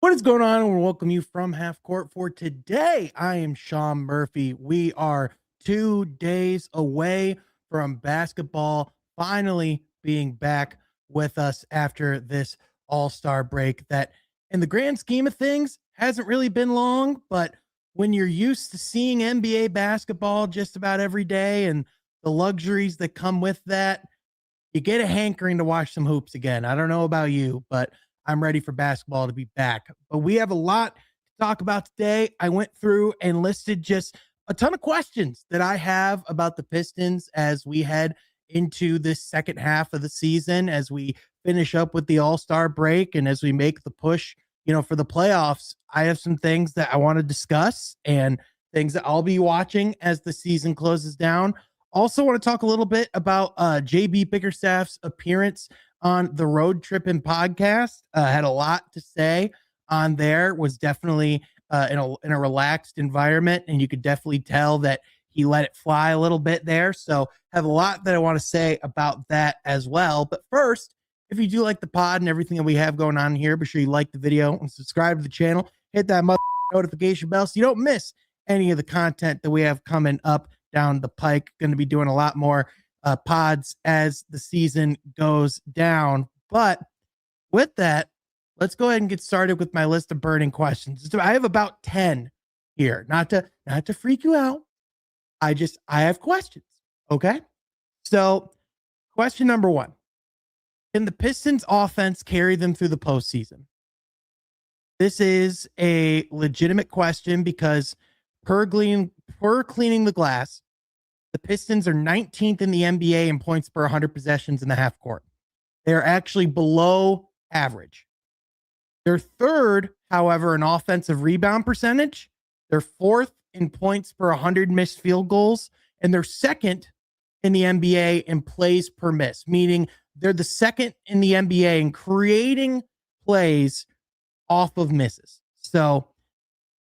What is going on? We'll welcome you from half court for today. I am Sean Murphy. We are 2 days away from basketball finally being back with us after this all-star break that in the grand scheme of things hasn't really been long, but when you're used to seeing NBA basketball just about every day and the luxuries that come with that, you get a hankering to watch some hoops again. I don't know about you, but I'm ready for basketball to be back. But we have a lot to talk about today. I went through and listed just a ton of questions that I have about the Pistons as we head into this second half of the season, as we finish up with the All-Star break and as we make the push, for the playoffs. I have some things that I want to discuss and things that I'll be watching as the season closes down. Also want to talk a little bit about JB Bickerstaff's appearance on the Road Trippin' podcast. Had a lot to say on there, was definitely in a relaxed environment, and you could definitely tell that he let it fly a little bit there. So have a lot that I want to say about that as well. But first, if you do like the pod and everything that we have going on here, be sure you like the video and subscribe to the channel. Hit that notification bell so you don't miss any of the content that we have coming up down the pike. Going to be doing a lot more pods as the season goes down. But with that, let's go ahead and get started with my list of burning questions. I have about 10 here, not to freak you out. I have questions. Okay. So question number 1, can the Pistons offense carry them through the postseason? This is a legitimate question because per cleaning the glass, the Pistons are 19th in the NBA in points per 100 possessions in the half court. They're actually below average. They're third, however, in offensive rebound percentage. They're fourth in points per 100 missed field goals. And they're second in the NBA in plays per miss, meaning they're the second in the NBA in creating plays off of misses. So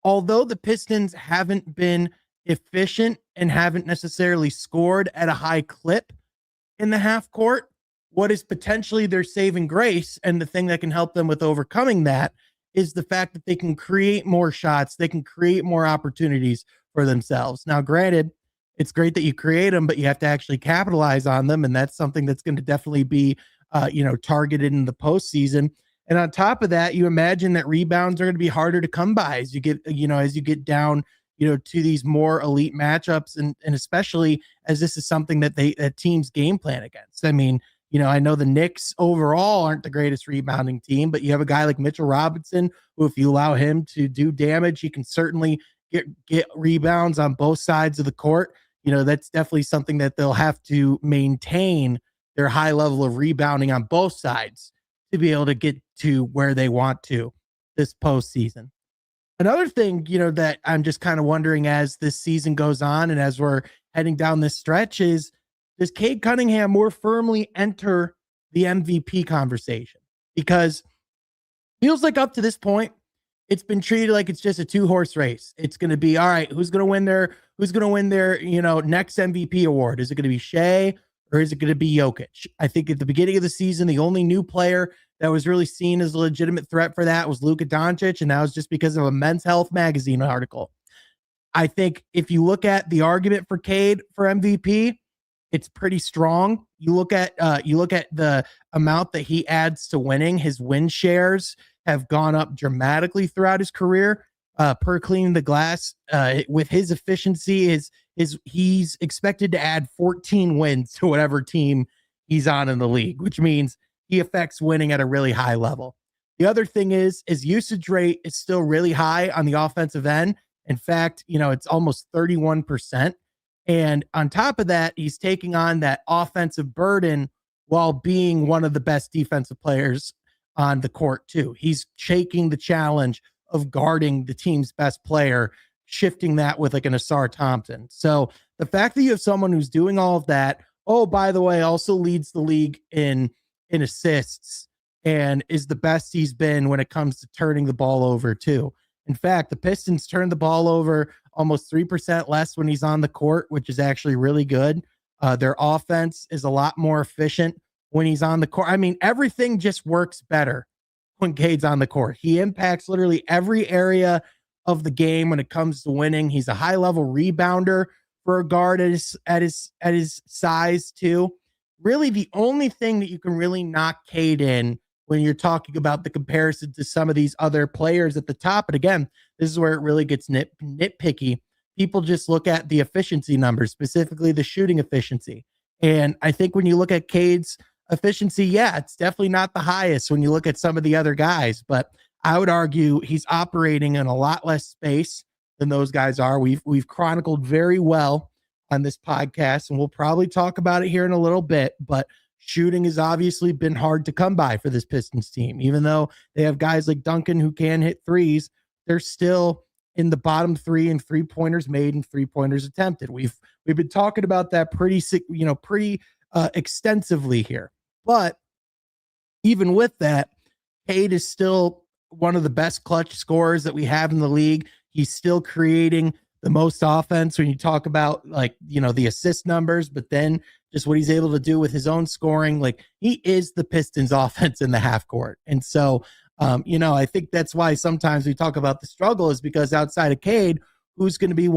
although the Pistons haven't been efficient and haven't necessarily scored at a high clip in the half court, what is potentially their saving grace and the thing that can help them with overcoming that is the fact that they can create more shots. They can create more opportunities for themselves. Now, granted, it's great that you create them, but you have to actually capitalize on them. And that's something that's going to definitely be, targeted in the postseason. And on top of that, you imagine that rebounds are going to be harder to come by as you get down, to these more elite matchups. And especially as this is something that teams game plan against. I mean, I know the Knicks overall aren't the greatest rebounding team, but you have a guy like Mitchell Robinson, who if you allow him to do damage, he can certainly get rebounds on both sides of the court. That's definitely something that they'll have to maintain their high level of rebounding on both sides to be able to get to where they want to this postseason. Another thing, that I'm just kind of wondering as this season goes on and as we're heading down this stretch is, does Cade Cunningham more firmly enter the MVP conversation? Because feels like up to this point, it's been treated like it's just a 2-horse race. It's going to be, all right, who's going to win their, next MVP award? Is it going to be Shea or is it going to be Jokic? I think at the beginning of the season, the only new player that was really seen as a legitimate threat for that was Luka Doncic, and that was just because of a Men's Health magazine article. I think if you look at the argument for Cade for MVP, it's pretty strong. You look at the amount that he adds to winning. His win shares have gone up dramatically throughout his career. Per cleaning the glass, with his efficiency, he's expected to add 14 wins to whatever team he's on in the league, which means he affects winning at a really high level. The other thing is his usage rate is still really high on the offensive end. In fact, it's almost 31%. And on top of that, he's taking on that offensive burden while being one of the best defensive players on the court too. He's taking the challenge of guarding the team's best player, shifting that with like an Ausar Thompson. So the fact that you have someone who's doing all of that, oh, by the way, also leads the league in assists and is the best he's been when it comes to turning the ball over too. In fact, the Pistons turn the ball over almost 3% less when he's on the court, which is actually really good. Their offense is a lot more efficient when he's on the court. I mean, everything just works better when Cade's on the court. He impacts literally every area of the game when it comes to winning. He's a high level rebounder for a guard at his size too. Really, the only thing that you can really knock Cade in when you're talking about the comparison to some of these other players at the top. And again, this is where it really gets nitpicky. People just look at the efficiency numbers, specifically the shooting efficiency. And I think when you look at Cade's efficiency, yeah, it's definitely not the highest when you look at some of the other guys, but I would argue he's operating in a lot less space than those guys are. We've chronicled very well on this podcast, and we'll probably talk about it here in a little bit, but shooting has obviously been hard to come by for this Pistons team. Even though they have guys like Duncan who can hit threes, they're still in the bottom three in 3-pointers made and 3-pointers attempted. We've been talking about that pretty extensively here. But even with that, Cade is still one of the best clutch scorers that we have in the league. He's still creating the most offense when you talk about the assist numbers, but then just what he's able to do with his own scoring. Like, he is the Pistons offense in the half court. And so, I think that's why sometimes we talk about the struggle, is because outside of Cade, who's going to be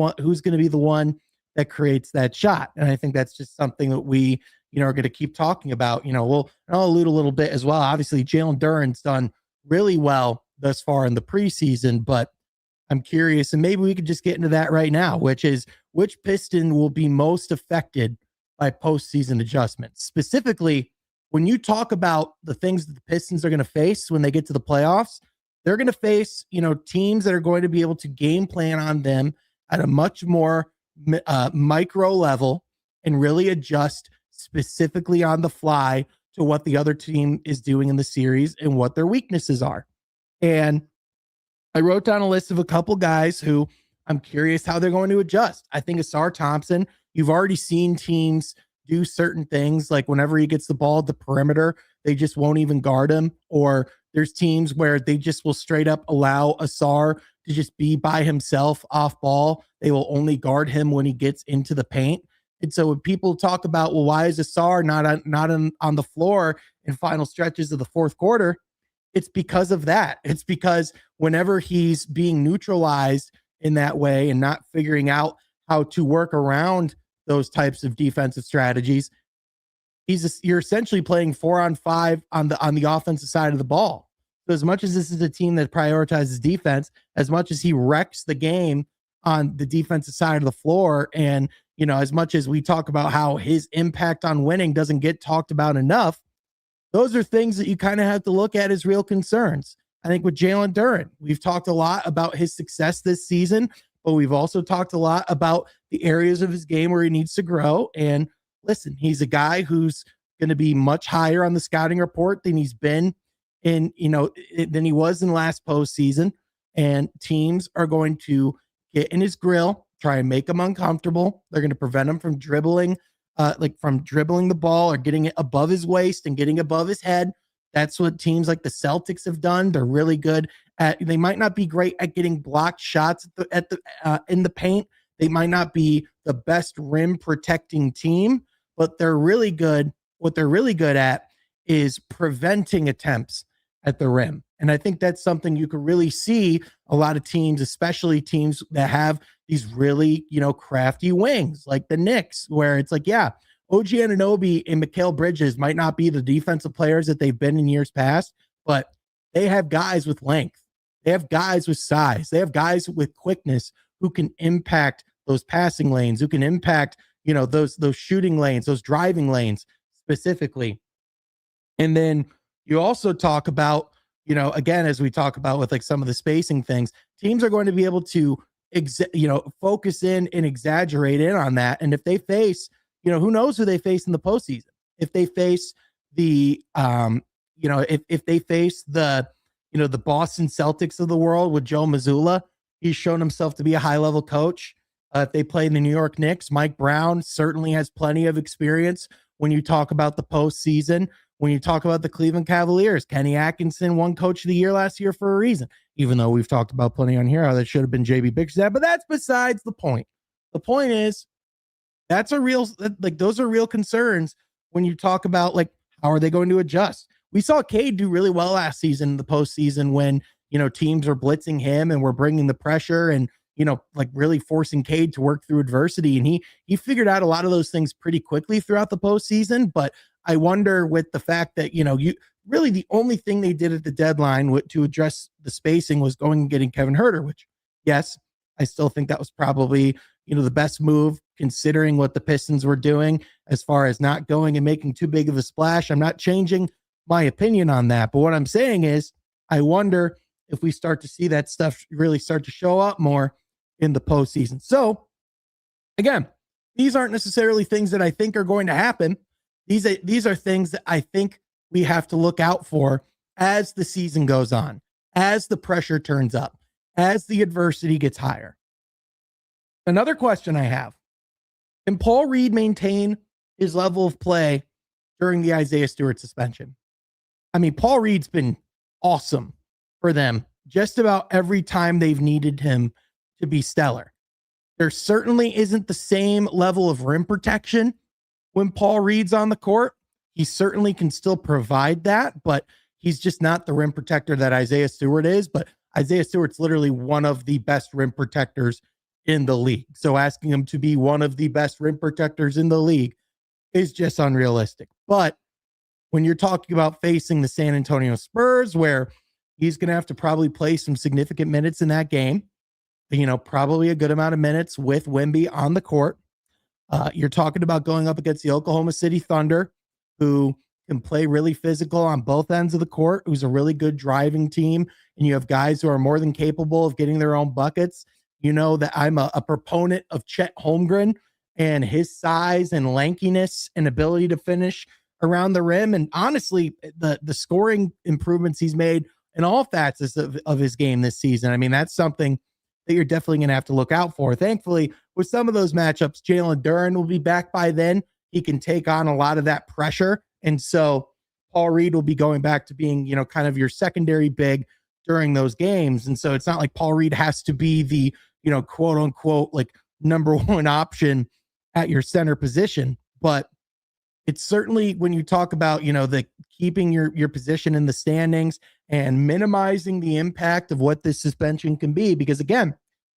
the one that creates that shot? And I think that's just something that we, are going to keep talking about. I'll allude a little bit as well. Obviously, Jalen Duren's done really well thus far in the preseason, but I'm curious, and maybe we could just get into that right now, which is which Piston will be most affected by postseason adjustments. Specifically, when you talk about the things that the Pistons are going to face when they get to the playoffs, they're going to face, teams that are going to be able to game plan on them at a much more micro level and really adjust specifically on the fly to what the other team is doing in the series and what their weaknesses are. And I wrote down a list of a couple guys who I'm curious how they're going to adjust. I think Ausar Thompson, you've already seen teams do certain things, like whenever he gets the ball at the perimeter, they just won't even guard him. Or there's teams where they just will straight up allow Ausar to just be by himself off ball. They will only guard him when he gets into the paint. And so when people talk about, well, why is Ausar not on the floor in final stretches of the fourth quarter? It's because of that. It's because whenever he's being neutralized in that way and not figuring out how to work around those types of defensive strategies, you're essentially playing 4-on-5 on the offensive side of the ball. So as much as this is a team that prioritizes defense, as much as he wrecks the game on the defensive side of the floor, and as much as we talk about how his impact on winning doesn't get talked about enough, those are things that you kind of have to look at as real concerns. I think with Jalen Duren, we've talked a lot about his success this season, but we've also talked a lot about the areas of his game where he needs to grow. And listen, he's a guy who's going to be much higher on the scouting report than he's been than he was in last postseason. And teams are going to get in his grill, try and make him uncomfortable. They're going to prevent him from dribbling the ball or getting it above his waist and getting above his head. That's what teams like the Celtics have done. They're really good at. They might not be great at getting blocked shots in the paint. They might not be the best rim protecting team, but they're really good. What they're really good at is preventing attempts at the rim. And I think that's something you can really see a lot of teams, especially teams that have these really, crafty wings like the Knicks, where it's like, yeah, OG Anunoby and Mikal Bridges might not be the defensive players that they've been in years past, but they have guys with length. They have guys with size. They have guys with quickness who can impact those passing lanes, who can impact, those shooting lanes, those driving lanes specifically. And then you also talk about, again, as we talk about with like some of the spacing things, teams are going to be able to, focus in and exaggerate in on that. And if they face, who knows who they face in the postseason? If they face the, if they face the Boston Celtics of the world with Joe Mazzulla, he's shown himself to be a high level coach. If they play the New York Knicks, Mike Brown certainly has plenty of experience when you talk about the postseason. When you talk about the Cleveland Cavaliers, Kenny Atkinson won Coach of the Year last year for a reason, even though we've talked about plenty on here how that should have been JB Bickerstaff, but that's besides the point. The point is, those are real concerns when you talk about how are they going to adjust? we saw Cade do really well last season in the postseason when, teams were blitzing him and were bringing the pressure and, like really forcing Cade to work through adversity. And he figured out a lot of those things pretty quickly throughout the postseason. But I wonder with the fact that, you really the only thing they did at the deadline to address the spacing was going and getting Kevin Huerter, which, yes, I still think that was probably, the best move considering what the Pistons were doing as far as not going and making too big of a splash. I'm not changing my opinion on that. But what I'm saying is, I wonder if we start to see that stuff really start to show up more in the postseason. So, again, these aren't necessarily things that I think are going to happen. These are things that I think we have to look out for as the season goes on, as the pressure turns up, as the adversity gets higher. Another question I have: can Paul Reed maintain his level of play during the Isaiah Stewart suspension? I mean, Paul Reed's been awesome for them just about every time they've needed him to be stellar. There certainly isn't the same level of rim protection when Paul Reed's on the court. He certainly can still provide that, but he's just not the rim protector that Isaiah Stewart is. But Isaiah Stewart's literally one of the best rim protectors in the league. So asking him to be one of the best rim protectors in the league is just unrealistic. But when you're talking about facing the San Antonio Spurs, where he's going to have to probably play some significant minutes in that game, probably a good amount of minutes with Wemby on the court. You're talking about going up against the Oklahoma City Thunder, who can play really physical on both ends of the court, who's a really good driving team. And you have guys who are more than capable of getting their own buckets. You know that I'm a proponent of Chet Holmgren and his size and lankiness and ability to finish around the rim. And honestly, the scoring improvements he's made in all facets of his game this season. I mean, that's something that you're definitely going to have to look out for. Thankfully, with some of those matchups, Jalen Duren will be back by then. He can take on a lot of that pressure. And so Paul Reed will be going back to being, kind of your secondary big during those games. And so it's not like Paul Reed has to be the, quote unquote, like number one option at your center position. But it's certainly when you talk about, the keeping your position in the standings and minimizing the impact of what this suspension can be. Because again,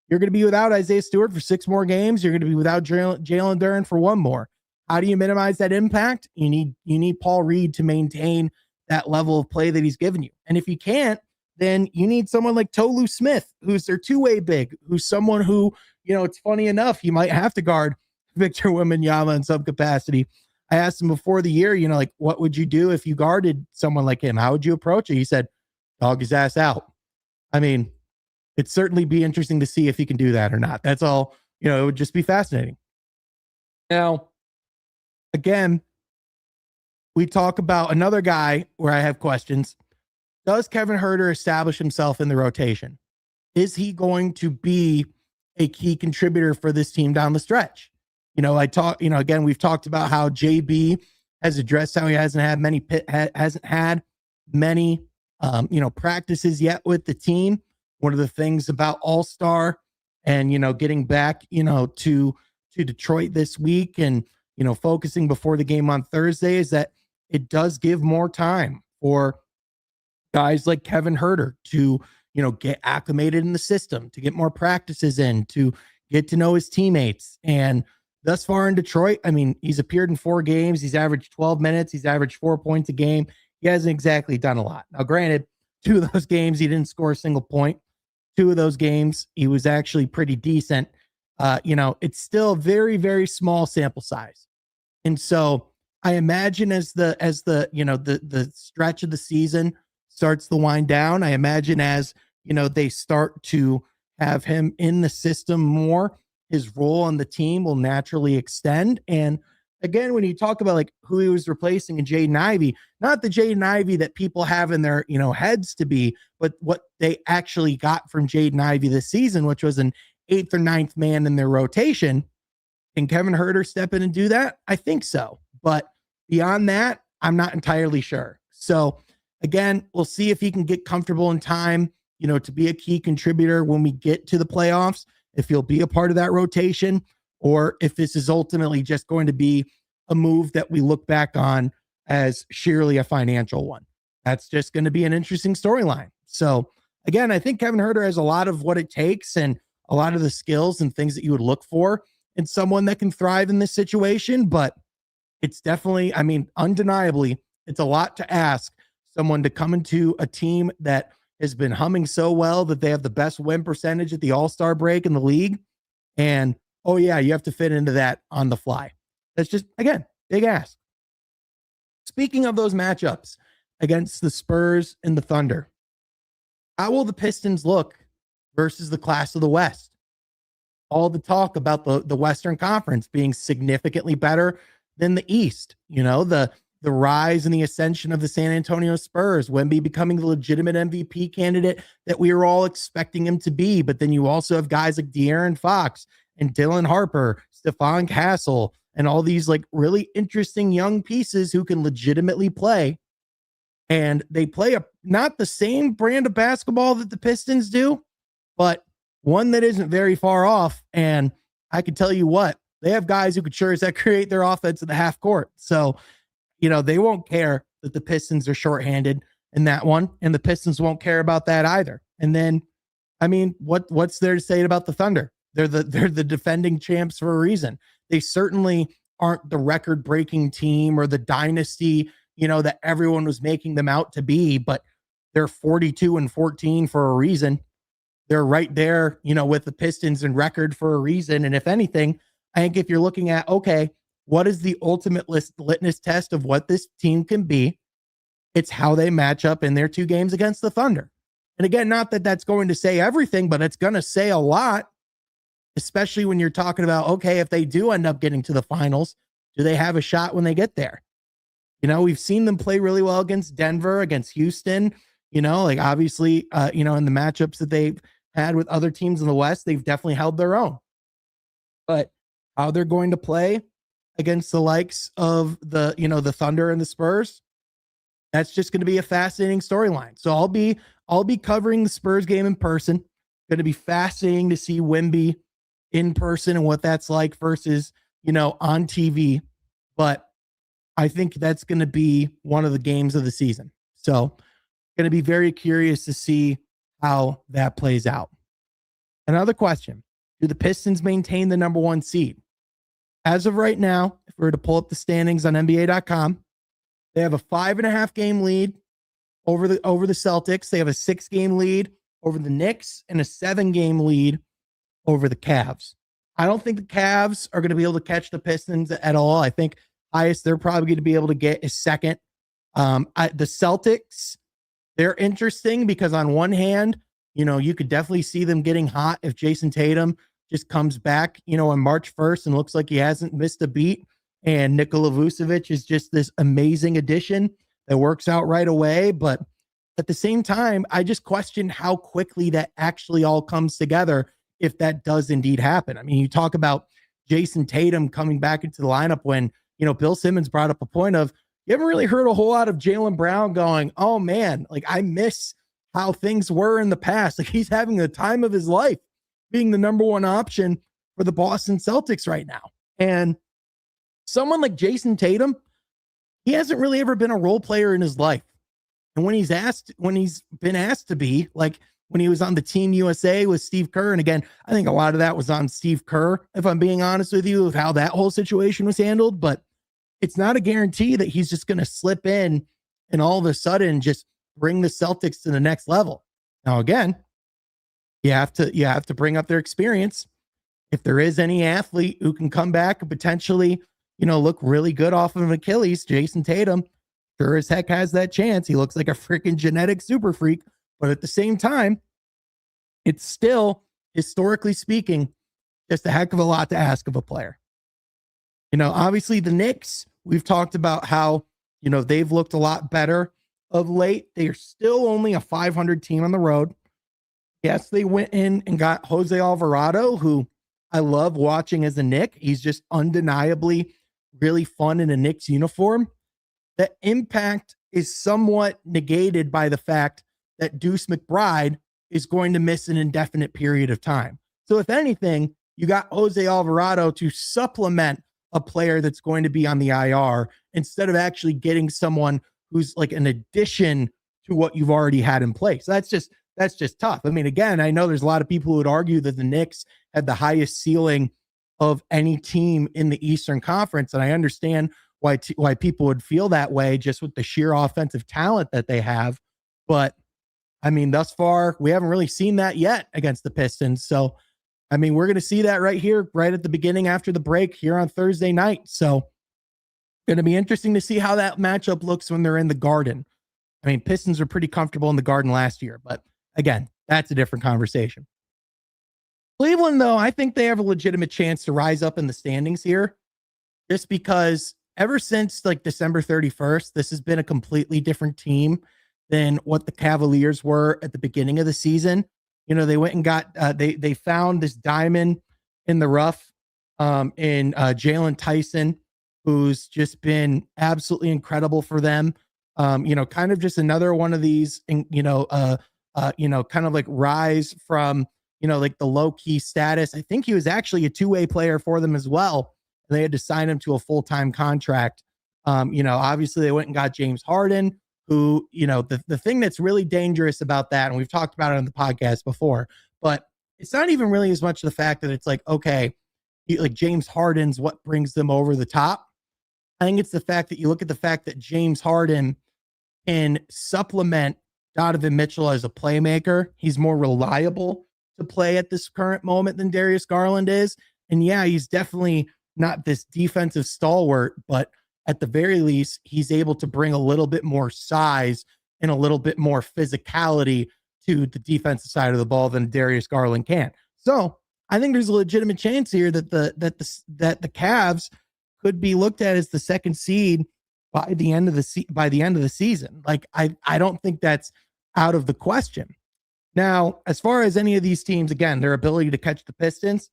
you're going to be without Isaiah Stewart for 6 more games. You're going to be without Jalen Duren for 1 more. How do you minimize that impact? You need Paul Reed to maintain that level of play that he's given you. And if you can't, then you need someone like Tolu Smith, who's their two-way big, who's someone who, it's funny enough, you might have to guard Victor Wembanyama in some capacity. I asked him before the year, like, what would you do if you guarded someone like him? How would you approach it? He said, dog his ass out. I mean, it'd certainly be interesting to see if he can do that or not. That's all, it would just be fascinating. Now, again, we talk about another guy where I have questions. Does Kevin Huerter establish himself in the rotation? Is he going to be a key contributor for this team down the stretch? Again, we've talked about how JB has addressed how he hasn't had many practices yet with the team. One of the things about All-Star and, getting back, to Detroit this week and, focusing before the game on Thursday is that it does give more time for guys like Kevin Huerter to, get acclimated in the system, to get more practices in, to get to know his teammates. And thus far in Detroit, I mean, he's appeared in 4 games. He's averaged 12 minutes. He's averaged 4 points a game. He hasn't exactly done a lot. Now, granted, 2 of those games, he didn't score a single point. 2 of those games, he was actually pretty decent. It's still a very, very small sample size. And so I imagine as the stretch of the season starts to wind down, I imagine as, they start to have him in the system more, his role on the team will naturally extend. And again, when you talk about like who he was replacing in Jaden Ivey, not the Jaden Ivey that people have in their, heads to be, but what they actually got from Jaden Ivey this season, which was an 8th or 9th man in their rotation. Can Kevin Huerter step in and do that? I think so. But beyond that, I'm not entirely sure. So again, we'll see if he can get comfortable in time, to be a key contributor when we get to the playoffs, if he'll be a part of that rotation, or if this is ultimately just going to be a move that we look back on as sheerly a financial one. that's just going to be an interesting storyline. So again, I think Kevin Huerter has a lot of what it takes and a lot of the skills and things that you would look for in someone that can thrive in this situation. But it's definitely, I mean, undeniably, it's a lot to ask someone to come into a team that has been humming so well that they have the best win percentage at the All-Star break in the league. And, oh yeah, you have to fit into that on the fly. That's just, again, big ask. Speaking of those matchups against the Spurs and the Thunder, how will the Pistons look versus the class of the West? All the talk about the Western Conference being significantly better than the East. You know, the rise and the ascension of the San Antonio Spurs, Wemby becoming the legitimate MVP candidate that we were all expecting him to be. But then you also have guys like De'Aaron Fox and Dylan Harper, Stephon Castle, and all these like really interesting young pieces who can legitimately play. And they play not the same brand of basketball that the Pistons do, but one that isn't very far off. And I can tell you what, they have guys who could sure as heck create their offense in the half court. So, you know, they won't care that the Pistons are shorthanded in that one, and the Pistons won't care about that either. And then, I mean, what's there to say about the Thunder? They're the defending champs for a reason. They certainly aren't the record-breaking team or the dynasty, you know, that everyone was making them out to be, but they're 42-14 for a reason. They're right there, you know, with the Pistons in record for a reason. And if anything, I think if you're looking at, okay, what is the ultimate litmus test of what this team can be? It's how they match up in their 2 games against the Thunder. And again, not that that's going to say everything, but it's going to say a lot, especially when you're talking about, okay, if they do end up getting to the finals, do they have a shot when they get there? You know, we've seen them play really well against Denver, against Houston, you know, like obviously, you know, in the matchups that they've had with other teams in the West, they've definitely held their own. But how they're going to play against the likes of the, you know, the Thunder and the Spurs, that's just going to be a fascinating storyline. So I'll be covering the Spurs game in person. Going to be fascinating to see Wemby in person and what that's like versus, you know, on TV. But I think that's going to be one of the games of the season. So going to be very curious to see how that plays out. Another question: do the Pistons maintain the number 1 seed? As of right now, if we were to pull up the standings on NBA.com, they have a 5.5 game lead over the Celtics. They have a 6 game lead over the Knicks and a 7 game lead over the Cavs. I don't think the Cavs are going to be able to catch the Pistons at all. I think highest they're probably going to be able to get is 2nd. The Celtics, they're interesting because on one hand, you know, you could definitely see them getting hot if Jason Tatum just comes back, you know, on March 1st and looks like he hasn't missed a beat. And Nikola Vucevic is just this amazing addition that works out right away. But at the same time, I just question how quickly that actually all comes together if that does indeed happen. I mean, you talk about Jason Tatum coming back into the lineup when, you know, Bill Simmons brought up a point of, you haven't really heard a whole lot of Jalen Brown going, oh man, like I miss how things were in the past. Like he's having the time of his life being the number 1 option for the Boston Celtics right now. And someone like Jason Tatum, he hasn't really ever been a role player in his life. And when he's been asked to be, like when he was on the Team USA with Steve Kerr, and again, I think a lot of that was on Steve Kerr, if I'm being honest with you, with how that whole situation was handled. But it's not a guarantee that he's just going to slip in and all of a sudden just bring the Celtics to the next level. Now, again, you have to bring up their experience. If there is any athlete who can come back and potentially, you know, look really good off of an Achilles, Jason Tatum sure as heck has that chance. He looks like a freaking genetic super freak, but at the same time, it's still, historically speaking, just a heck of a lot to ask of a player. You know, obviously the Knicks, we've talked about how, you know, they've looked a lot better of late. They are still only a 500 team on the road. Yes, they went in and got Jose Alvarado, who I love watching as a Knick. He's just undeniably really fun in a Knicks uniform. The impact is somewhat negated by the fact that Deuce McBride is going to miss an indefinite period of time. So if anything, you got Jose Alvarado to supplement a player that's going to be on the IR instead of actually getting someone who's like an addition to what you've already had in place. That's just tough. I mean, again, I know there's a lot of people who would argue that the Knicks had the highest ceiling of any team in the Eastern Conference, and I understand why people would feel that way just with the sheer offensive talent that they have. But I mean, thus far, we haven't really seen that yet against the Pistons. So, I mean, we're going to see that right here, right at the beginning after the break here on Thursday night. So, going to be interesting to see how that matchup looks when they're in the Garden. I mean, Pistons are pretty comfortable in the Garden last year, but again, that's a different conversation. Cleveland, though, I think they have a legitimate chance to rise up in the standings here, just because ever since like December 31st, this has been a completely different team than what the Cavaliers were at the beginning of the season. You know, they went and got they found this diamond in the rough in Jalen Tyson, who's just been absolutely incredible for them. You know, kind of just another one of these, kind of like rise from, like the low key status. I think he was actually a two-way player for them as well. And they had to sign him to a full-time contract. Obviously they went and got James Harden, who, the thing that's really dangerous about that, and we've talked about it on the podcast before, but it's not even really as much the fact that it's like, okay, like James Harden's what brings them over the top. I think it's the fact that you look at the fact that James Harden can supplement Donovan Mitchell as a playmaker. He's more reliable to play at this current moment than Darius Garland is. And yeah, he's definitely not this defensive stalwart, but at the very least, he's able to bring a little bit more size and a little bit more physicality to the defensive side of the ball than Darius Garland can. So I think there's a legitimate chance here that the Cavs could be looked at as the second seed by the end of the season. Like I don't think that's out of the question. Now, as far as any of these teams, again, their ability to catch the Pistons,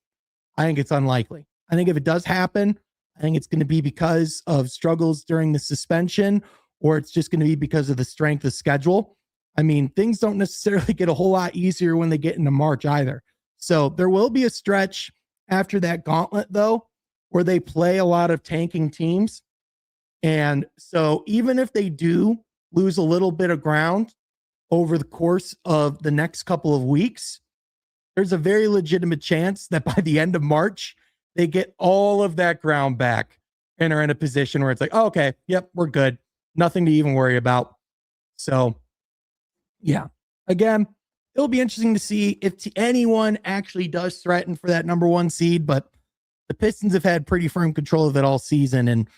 I think it's unlikely. I think if it does happen, I think it's going to be because of struggles during the suspension, or it's just going to be because of the strength of schedule. I mean, things don't necessarily get a whole lot easier when they get into March either. So there will be a stretch after that gauntlet, though, where they play a lot of tanking teams. And so even if they do lose a little bit of ground over the course of the next couple of weeks, there's a very legitimate chance that by the end of March, they get all of that ground back and are in a position where it's like, oh, okay, yep, we're good. Nothing to even worry about. So, yeah, again, it'll be interesting to see if anyone actually does threaten for that number one seed, but the Pistons have had pretty firm control of it all season. And,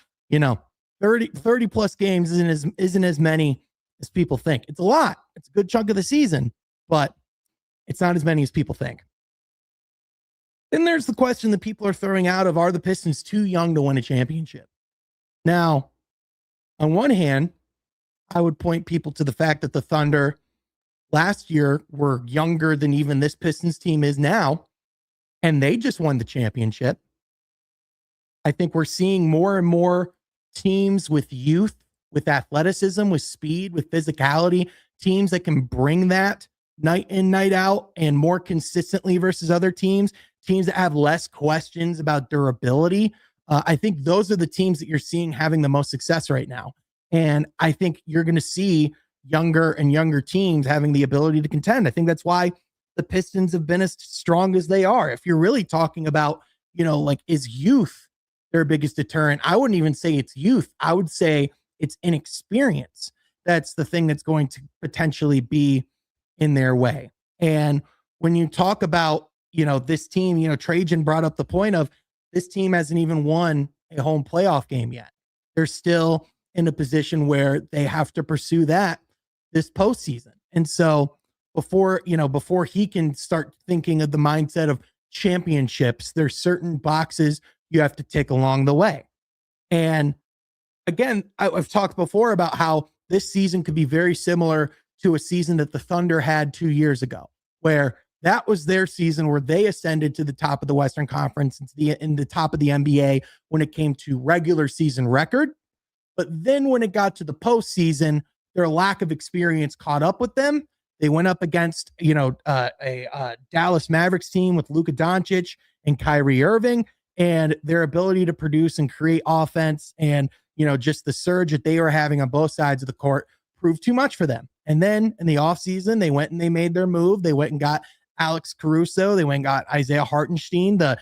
30 plus games isn't as many as people think. It's a lot. It's a good chunk of the season, but it's not as many as people think. Then there's the question that people are throwing out of, are the Pistons too young to win a championship? Now, on one hand, I would point people to the fact that the Thunder last year were younger than even this Pistons team is now, and they just won the championship. I think we're seeing more and more teams with youth, with athleticism, with speed, with physicality, teams that can bring that night in, night out and more consistently versus other teams that have less questions about durability. I think those are the teams that you're seeing having the most success right now. And I think you're going to see younger and younger teams having the ability to contend. I think that's why the Pistons have been as strong as they are. If you're really talking about, is youth their biggest deterrent? I wouldn't even say it's youth. I would say it's inexperience. That's the thing that's going to potentially be in their way. And when you talk about, this team, Trajan brought up the point of this team hasn't even won a home playoff game yet. They're still in a position where they have to pursue that this postseason. And so before he can start thinking of the mindset of championships, there's certain boxes you have to tick along the way. And again, I've talked before about how this season could be very similar to a season that the Thunder had 2 years ago, where that was their season where they ascended to the top of the Western Conference and in the top of the NBA when it came to regular season record. But then when it got to the postseason, their lack of experience caught up with them. They went up against, a Dallas Mavericks team with Luka Doncic and Kyrie Irving, and their ability to produce and create offense and, just the surge that they were having on both sides of the court proved too much for them. And then in the offseason, they went and they made their move. They went and got Alex Caruso. They went and got Isaiah Hartenstein. The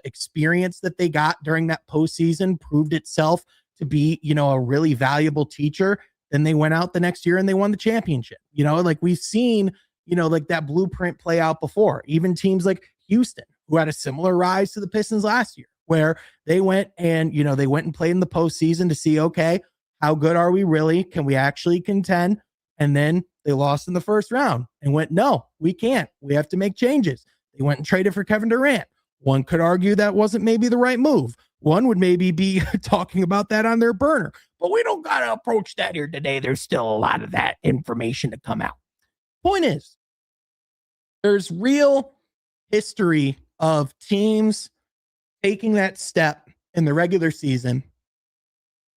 experience that they got during that postseason proved itself to be, a really valuable teacher. Then they went out the next year and they won the championship. Like we've seen, like that blueprint play out before. Even teams like Houston, who had a similar rise to the Pistons last year, where they went and, they went and played in the postseason to see, okay, how good are we really? Can we actually contend? And then they lost in the first round and went, no, we can't. We have to make changes. They went and traded for Kevin Durant. One could argue that wasn't maybe the right move. One would maybe be talking about that on their burner. But we don't got to approach that here today. There's still a lot of that information to come out. Point is, there's real history of teams taking that step in the regular season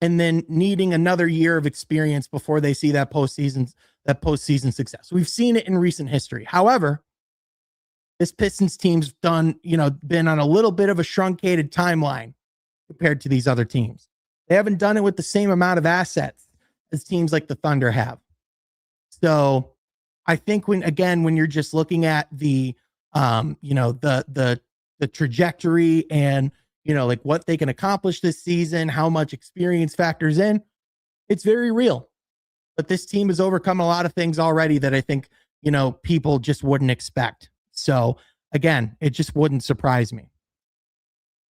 and then needing another year of experience before they see that postseason success. We've seen it in recent history. However, this Pistons team's been on a little bit of a truncated timeline compared to these other teams. They haven't done it with the same amount of assets as teams like the Thunder have. So I think when you're just looking at the trajectory and, like what they can accomplish this season, how much experience factors in, it's very real. But this team has overcome a lot of things already that I think, people just wouldn't expect. So again, it just wouldn't surprise me.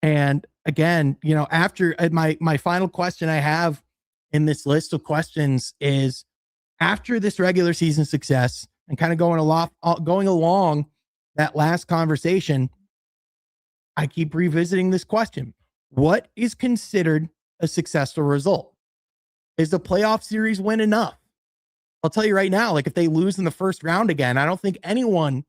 And again, after my final question I have in this list of questions is, after this regular season success and kind of going along that last conversation, I keep revisiting this question. What is considered a successful result? Is the playoff series win enough? I'll tell you right now, like if they lose in the first round again, I don't think anyone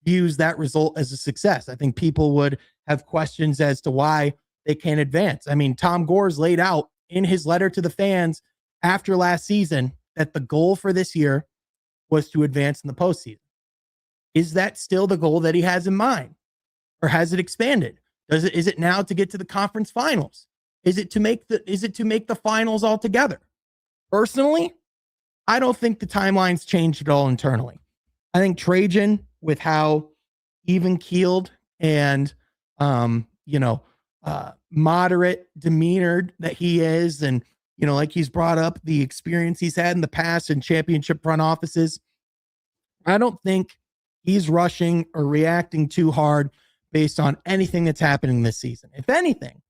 views that result as a success. I think people would have questions as to why they can't advance. I mean, Tom Gores laid out in his letter to the fans after last season that the goal for this year was to advance in the postseason. Is that still the goal that he has in mind? Or has it expanded? Is it now to get to the conference finals? Is it to make the finals altogether? Personally, I don't think the timeline's changed at all internally. I think Trajan, with how even keeled and moderate demeanored that he is, and like he's brought up the experience he's had in the past in championship front offices, I don't think he's rushing or reacting too hard based on anything that's happening this season. If anything,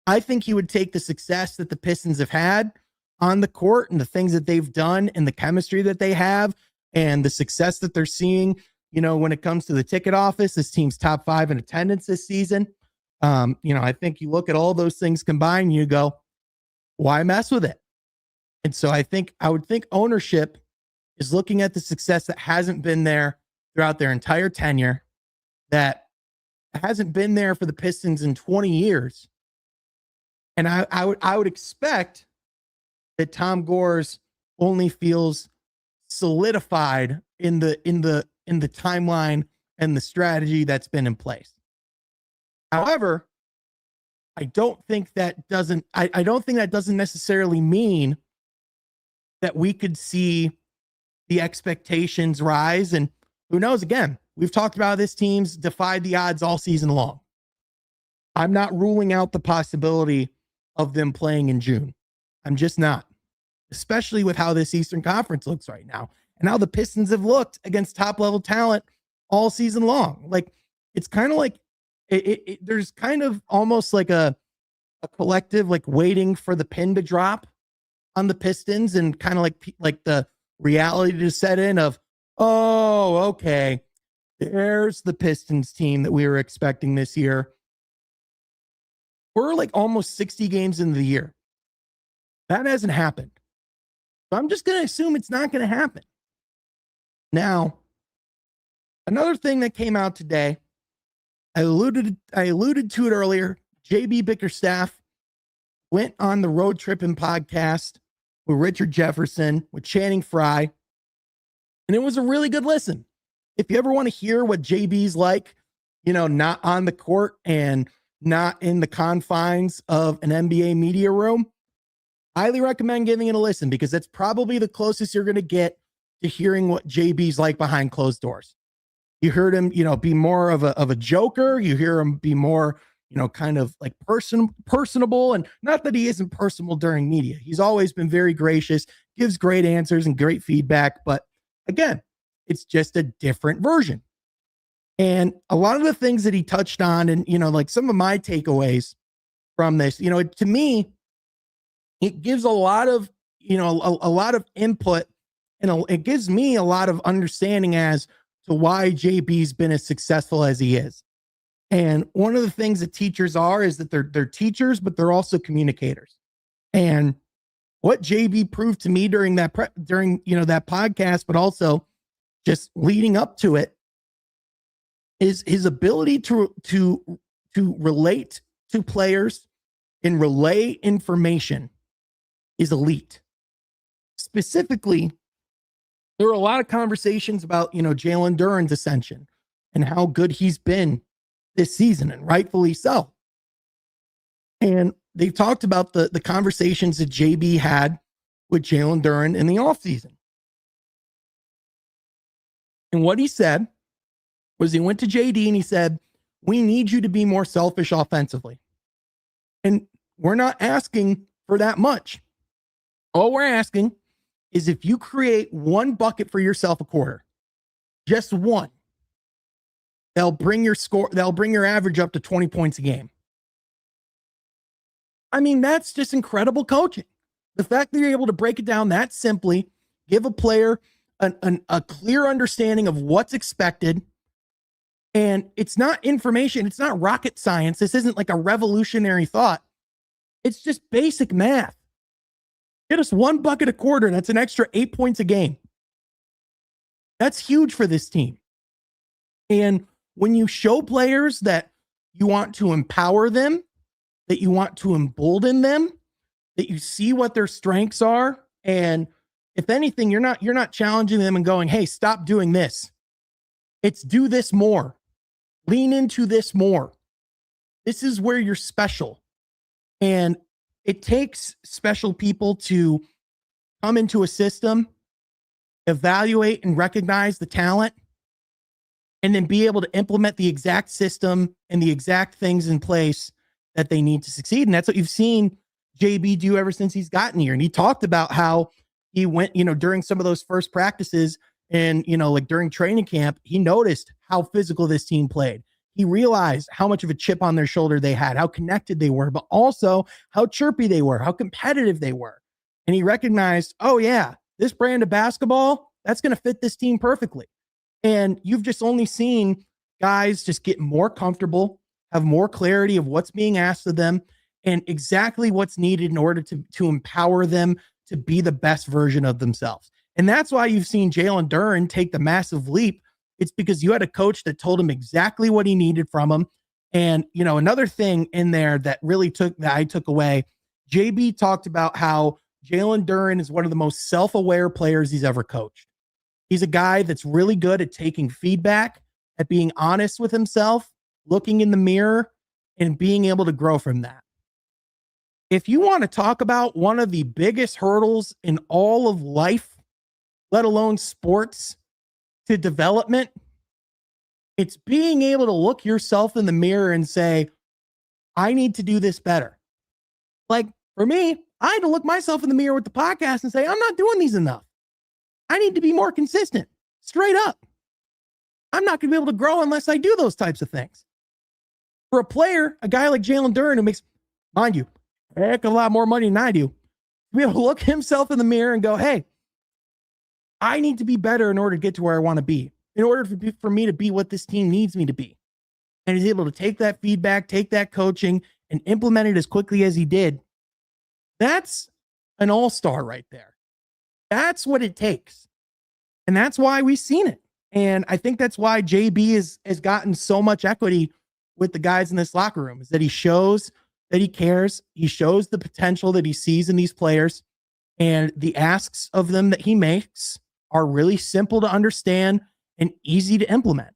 I think he would take the success that the Pistons have had on the court and the things that they've done and the chemistry that they have and the success that they're seeing, when it comes to the ticket office. This team's top 5 in attendance this season. I think you look at all those things combined and you go, why mess with it? And so I would think ownership is looking at the success that hasn't been there throughout their entire tenure, that hasn't been there for the Pistons in 20 years. And I would expect that Tom Gores only feels solidified in the timeline and the strategy that's been in place. However, I don't think that doesn't necessarily mean that we could see the expectations rise. And who knows, again, we've talked about this team's defied the odds all season long. I'm not ruling out the possibility of them playing in June. I'm just not, especially with how this Eastern Conference looks right now and how the Pistons have looked against top level talent all season long. Like, it's kind of like there's kind of almost like a collective, like waiting for the pin to drop on the Pistons, and kind of like the reality to set in of, oh, okay, there's the Pistons team that we were expecting this year. We're like almost 60 games into the year. That hasn't happened. So I'm just going to assume it's not going to happen. Now, another thing that came out today, I alluded to it earlier. JB Bickerstaff went on the Road Trippin' podcast with Richard Jefferson, with Channing Frye, and it was a really good listen. If you ever want to hear what JB's like, not on the court and not in the confines of an NBA media room, Highly recommend giving it a listen because that's probably the closest you're going to get to hearing what JB's like behind closed doors. You heard him, be more of a joker. You hear him be more, kind of like personable, and not that he isn't personable during media. He's always been very gracious, gives great answers and great feedback. But again, it's just a different version. And a lot of the things that he touched on, and, like some of my takeaways from this, to me, it gives a lot of, a lot of input, and it gives me a lot of understanding as to why JB's been as successful as he is. And one of the things that teachers are is that they're teachers, but they're also communicators. And what JB proved to me during that that podcast, but also just leading up to it, is his ability to relate to players and relay information is elite. Specifically, there were a lot of conversations about, Jalen Duren's ascension and how good he's been this season, and rightfully so. And they've talked about the conversations that JB had with Jalen Duren in the offseason. And what he said was he went to JD and he said, we need you to be more selfish offensively. And we're not asking for that much. All we're asking is if you create one bucket for yourself a quarter, just one, they'll bring your average up to 20 points a game. I mean, that's just incredible coaching. The fact that you're able to break it down that simply, give a player a clear understanding of what's expected. And it's not information. It's not rocket science. This isn't like a revolutionary thought. It's just basic math. Get us one bucket a quarter. That's an extra 8 points a game. That's huge for this team. And when you show players that you want to empower them, that you want to embolden them, that you see what their strengths are, and if anything, you're not challenging them and going, hey, stop doing this. It's do this more. Lean into this more. This is where you're special. And it takes special people to come into a system, evaluate and recognize the talent, and then be able to implement the exact system and the exact things in place that they need to succeed. And that's what you've seen JB do ever since he's gotten here. And he talked about how he went, during some of those first practices and, like during training camp, he noticed how physical this team played. He realized how much of a chip on their shoulder they had, how connected they were, but also how chirpy they were, how competitive they were. And he recognized, oh yeah, this brand of basketball, that's going to fit this team perfectly. And you've just only seen guys just get more comfortable, have more clarity of what's being asked of them and exactly what's needed in order to empower them to be the best version of themselves. And that's why you've seen Jalen Duren take the massive leap. It's because you had a coach that told him exactly what he needed from him. And, another thing in there that I took away, JB talked about how Jalen Duren is one of the most self-aware players he's ever coached. He's a guy that's really good at taking feedback, at being honest with himself, looking in the mirror, and being able to grow from that. If you want to talk about one of the biggest hurdles in all of life, let alone sports, to development, it's being able to look yourself in the mirror and say, I need to do this better. Like for me, I had to look myself in the mirror with the podcast and say, I'm not doing these enough. I need to be more consistent, straight up. I'm not going to be able to grow unless I do those types of things. For a player, a guy like Jalen Duren, who makes, mind you, a heck of a lot more money than I do, to be able to look himself in the mirror and go, hey, I need to be better in order to get to where I want to be, in order for me to be what this team needs me to be. And he's able to take that feedback, take that coaching, and implement it as quickly as he did. That's an all-star right there. That's what it takes. And that's why we've seen it. And I think that's why JB has gotten so much equity with the guys in this locker room, is that he shows that he cares. He shows the potential that he sees in these players, and the asks of them that he makes are really simple to understand and easy to implement.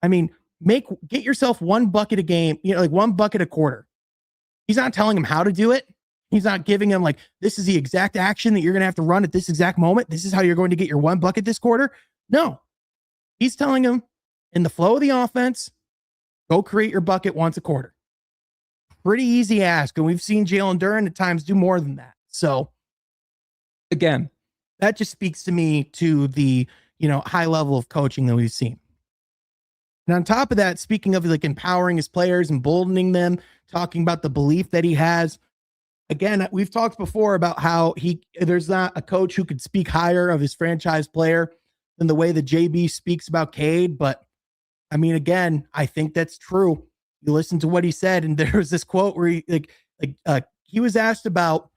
I mean, get yourself one bucket a game, like one bucket a quarter. He's not telling him how to do it. He's not giving him like, this is the exact action that you're going to have to run at this exact moment. This is how you're going to get your one bucket this quarter. No, he's telling him in the flow of the offense, go create your bucket once a quarter. Pretty easy ask. And we've seen Jalen Duren at times do more than that. So again, that just speaks to me to the, high level of coaching that we've seen. And on top of that, speaking of like empowering his players, emboldening them, talking about the belief that he has. Again, we've talked before about how there's not a coach who could speak higher of his franchise player than the way that JB speaks about Cade. But I mean, again, I think that's true. You listen to what he said, and there was this quote where he was asked about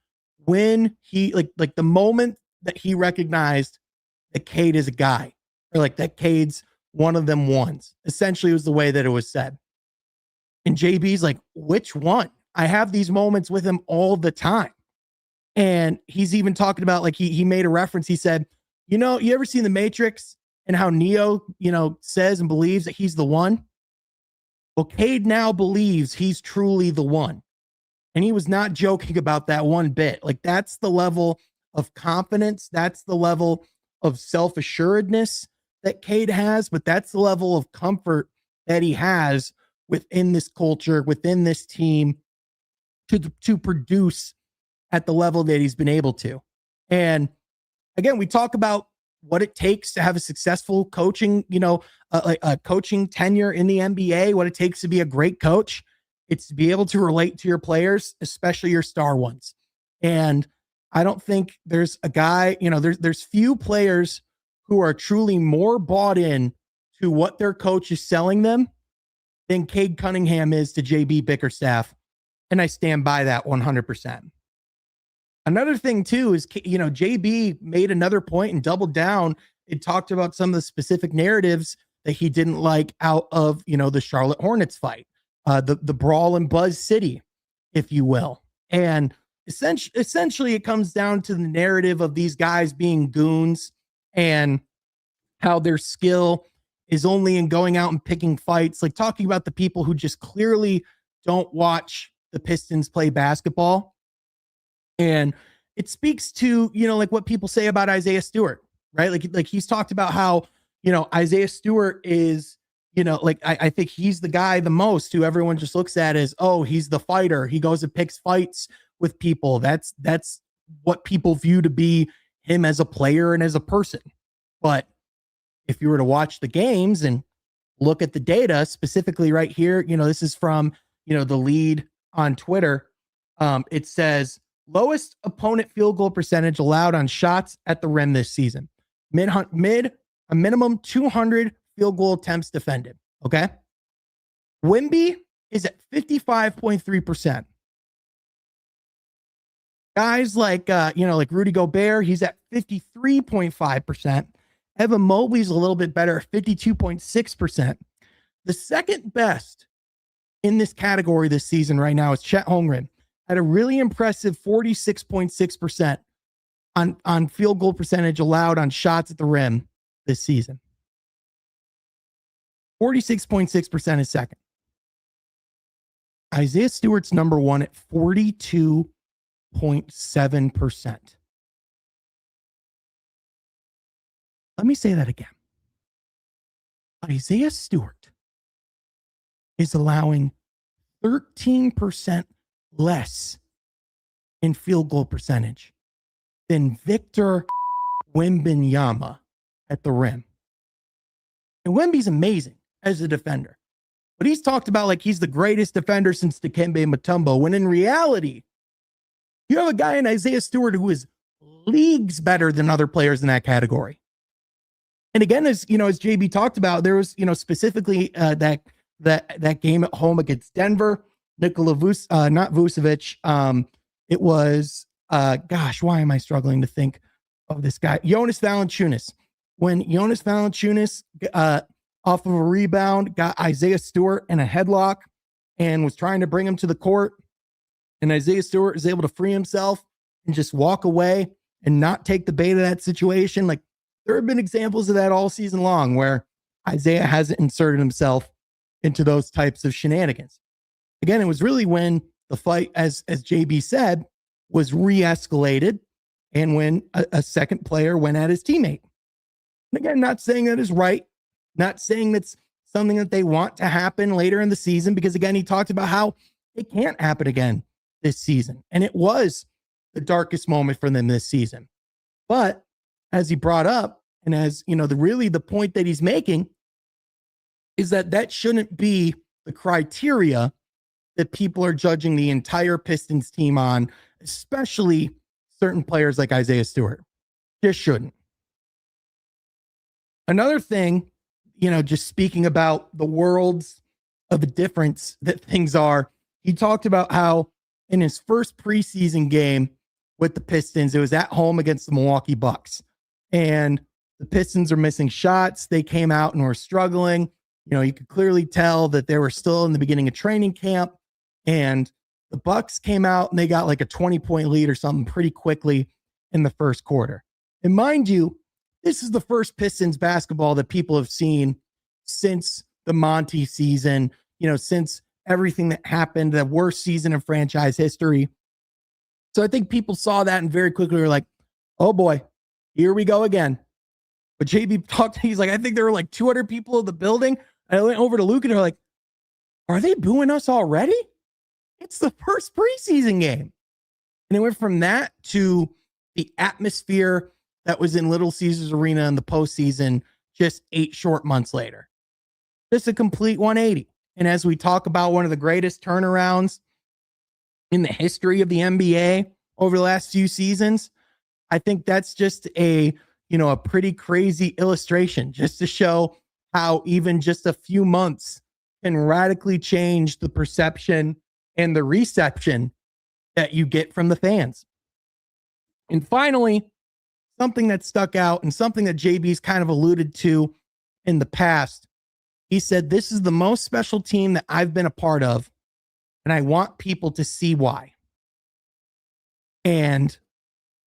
when he like the moment that he recognized that Cade is a guy, or like that Cade's one of them ones. Essentially, was the way that it was said. And JB's like, which one? I have these moments with him all the time. And he's even talking about, like, he made a reference. He said, you ever seen The Matrix and how Neo, says and believes that he's the one? Well, Cade now believes he's truly the one. And he was not joking about that one bit. Like, that's the level of confidence. That's the level of self-assuredness that Cade has, but that's the level of comfort that he has within this culture, within this team, to produce at the level that he's been able to. And again, we talk about what it takes to have a successful coaching, a coaching tenure in the NBA, what it takes to be a great coach. It's to be able to relate to your players, especially your star ones. And I don't think there's a guy, there's few players who are truly more bought in to what their coach is selling them than Cade Cunningham is to JB Bickerstaff. And I stand by that 100%. Another thing too is, JB made another point and doubled down. It talked about some of the specific narratives that he didn't like out of, the Charlotte Hornets fight, the brawl in Buzz City, if you will. And essentially it comes down to the narrative of these guys being goons and how their skill is only in going out and picking fights, like talking about the people who just clearly don't watch the Pistons play basketball. And it speaks to, like what people say about Isaiah Stewart, right? Like he's talked about how, Isaiah Stewart is, I think he's the guy the most who everyone just looks at as, oh, he's the fighter. He goes and picks fights with people. That's what people view to be him as a player and as a person. But if you were to watch the games and look at the data specifically right here, this is from, the lead on Twitter. It says lowest opponent field goal percentage allowed on shots at the rim this season. A minimum 200 field goal attempts defended. Okay. Wemby is at 55.3%. Guys like, like Rudy Gobert, he's at 53.5%. Evan Mobley's a little bit better, 52.6%. The second best in this category this season right now is Chet Holmgren at a really impressive 46.6% on field goal percentage allowed on shots at the rim this season. 46.6% is second. Isaiah Stewart's number one at 42.7%. Let me say that again. Isaiah Stewart is allowing 13% less in field goal percentage than Victor Wembanyama at the rim. And Wemby's amazing as a defender, but he's talked about like he's the greatest defender since Dikembe Mutombo, when in reality, you have a guy in Isaiah Stewart who is leagues better than other players in that category. And again, as JB talked about, there was, specifically that game at home against Denver, Nikola not Vucevic. It was, why am I struggling to think of this guy? Jonas Valanciunas. When Jonas Valanciunas, off of a rebound, got Isaiah Stewart in a headlock and was trying to bring him to the court, and Isaiah Stewart is able to free himself and just walk away and not take the bait of that situation. Like, there have been examples of that all season long where Isaiah hasn't inserted himself into those types of shenanigans. Again, it was really when the fight, as JB said, was re-escalated and when a second player went at his teammate. And again, not saying that is right, not saying that's something that they want to happen later in the season, because again, he talked about how it can't happen again this season. And it was the darkest moment for them this season. But as he brought up, and as you know, the point that he's making is that shouldn't be the criteria that people are judging the entire Pistons team on, especially certain players like Isaiah Stewart. Just shouldn't. Another thing, just speaking about the worlds of a difference that things are, he talked about how in his first preseason game with the Pistons, it was at home against the Milwaukee Bucks. And the Pistons are missing shots. They came out and were struggling. You could clearly tell that they were still in the beginning of training camp. And the Bucks came out and they got like a 20-point lead or something pretty quickly in the first quarter. And mind you, this is the first Pistons basketball that people have seen since the Monty season, since everything that happened, the worst season in franchise history. So I think people saw that and very quickly were like, oh boy, here we go again. But JB talked, he's like, I think there were like 200 people in the building. And I went over to Luke and they're like, are they booing us already? It's the first preseason game. And it went from that to the atmosphere that was in Little Caesars Arena in the postseason just 8 short months later. Just a complete 180. And as we talk about one of the greatest turnarounds in the history of the NBA over the last few seasons, I think that's just a pretty crazy illustration just to show how even just a few months can radically change the perception and the reception that you get from the fans. And finally, something that stuck out and something that JB's kind of alluded to in the past, he said, this is the most special team that I've been a part of, and I want people to see why. And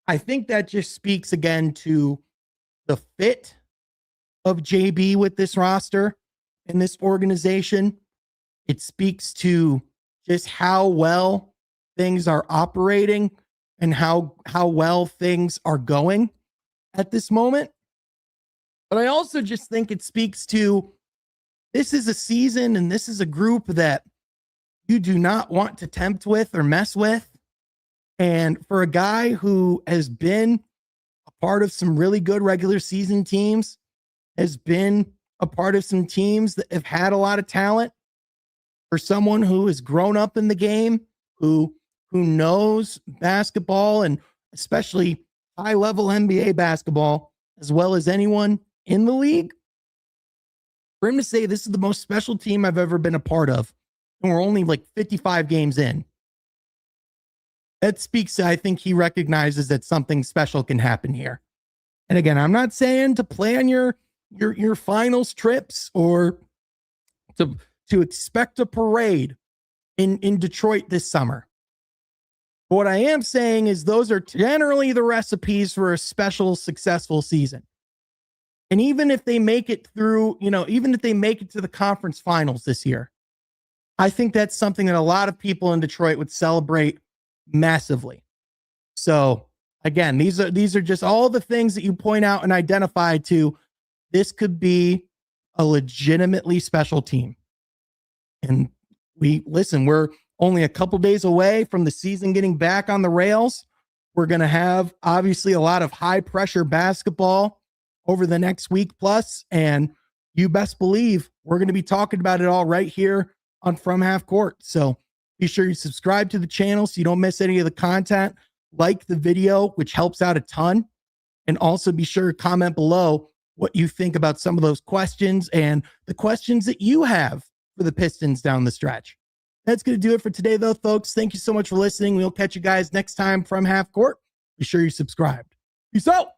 I think that just speaks again to the fit of JB with this roster and this organization. It speaks to just how well things are operating and how well things are going at this moment. But I also just think it speaks to this is a season and this is a group that you do not want to tempt with or mess with. And for a guy who has been a part of some really good regular season teams, has been a part of some teams that have had a lot of talent, for someone who has grown up in the game, who knows basketball and especially high-level NBA basketball as well as anyone in the league, for him to say this is the most special team I've ever been a part of, and we're only like 55 games in, that speaks to, I think he recognizes that something special can happen here. And again, I'm not saying to plan your finals trips or to expect a parade in Detroit this summer. But what I am saying is those are generally the recipes for a special, successful season. And even if they make it through, even if they make it to the conference finals this year, I think that's something that a lot of people in Detroit would celebrate massively. So again, these are just all the things that you point out and identify to. This could be a legitimately special team. And we're only a couple days away from the season getting back on the rails. We're going to have obviously a lot of high pressure basketball over the next week plus. And you best believe we're going to be talking about it all right here on From Half Court. So be sure you subscribe to the channel so you don't miss any of the content. Like the video, which helps out a ton. And also be sure to comment below what you think about some of those questions and the questions that you have for the Pistons down the stretch. That's going to do it for today, though, folks. Thank you so much for listening. We'll catch you guys next time from Half Court. Be sure you subscribed. Peace out.